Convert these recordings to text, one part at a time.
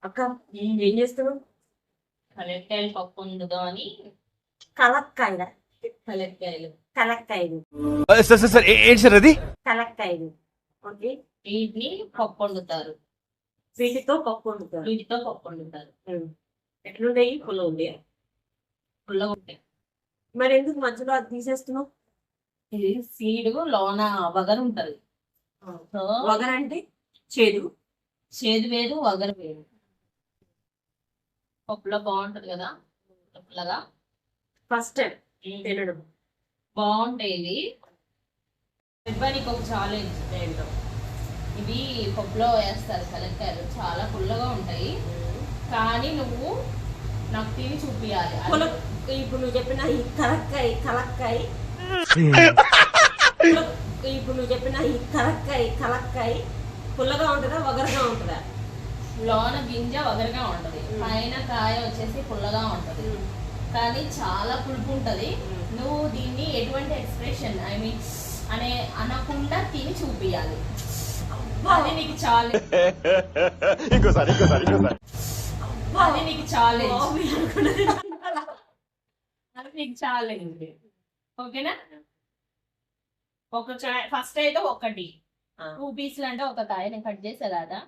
అక్క ఏం చేస్తున్నావు? కలెక్కాయలు పప్పు వండుదాం అని. కలక్కాయల కలెక్కాయలు కలక్కాయలు సార్ ఏంటి సార్ అది? కలక్కాయలు. ఓకే, వీటిని పప్పు వండుతారు. వీటితో పప్పు వండుతారు. వీటితో పప్పు వండుతారు. ఎట్లుంటాయి? పుల్ల ఉంది. పుల్లగా ఉంటాయి. మరి ఎందుకు మధ్యలో అది తీసేస్తున్నావు? ఇది సీడ్ లోన వగరు ఉంటది. సో వగర అంటే చేదు. చేదు వేరు వగరు వేరు. పప్పులో బాగుంటది కదా పుల్లగా. ఫస్ట్ టైం తినడం బాగుంటాయి. నీకు ఒక ఛాలెంజ్ ఏంటో, ఇవి పప్పులో వేస్తారు కలెక్కాయలు, చాలా పుల్లగా ఉంటాయి. కానీ నువ్వు నాకు తిని చూపియాలి. ఇప్పుడు నువ్వు చెప్పిన ఈ కలక్కాయ ఇప్పుడు నువ్వు చెప్పిన ఈ కలక్కాయ పుల్లగా ఉంటుందా వగరగా ఉంటుందా? లోన గింజ వగరగా ఉంటది, పైన కాయ వచ్చేసి పుల్లగా ఉంటది. కానీ చాలా పులుపు ఉంటది. నువ్వు దీన్ని ఎటువంటి ఎక్స్ప్రెషన్ అనే అనకుండా తిని చూపియాలి. అది నీకు ఛాలెంజ్. అది నీకు ఛాలెంజ్. ఓకేనా? ఫస్ట్ అయితే ఒకటి 2 పీసులు అంటే ఒక కాయ నేను కట్ చేసా కదా.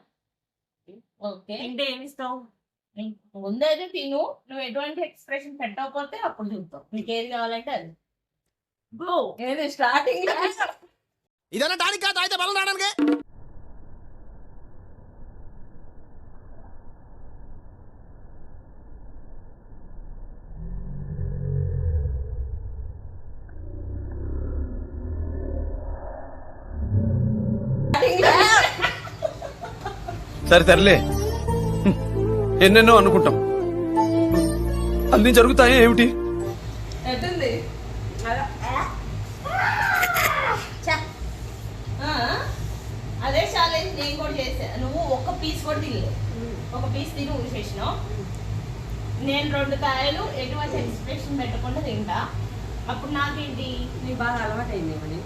ఓకే, తింటే ఏమిస్తావు? ముందైతే తిను. నువ్వు ఎటువంటి ఎక్స్ప్రెషన్ పెట్టకపోతే అప్పుడు చూస్తావు. నీకు ఏది కావాలంటే అది. ఏది స్టార్టింగ్ ఇదన్నా దానికి కాదు, అయితే బలం రావడానికి. సరే తరలే, ఎన్నెన్నో అనుకుంటాం, అన్ని జరుగుతాయి ఏమిటి? ఎట్టుంది? అదే ఛాలెంజ్ నేను కూడా చేసా. నువ్వు ఒక పీస్ కూడా తినలేదు. ఒక పీస్ తిని ఊసేసినావు. నేను 2 కాయలు ఎటువంటి ఎక్స్ప్రెషన్ పెట్టకుండా తింటా. అప్పుడు నాకేంటి? నీకు బాగా అలవాటు అయింది.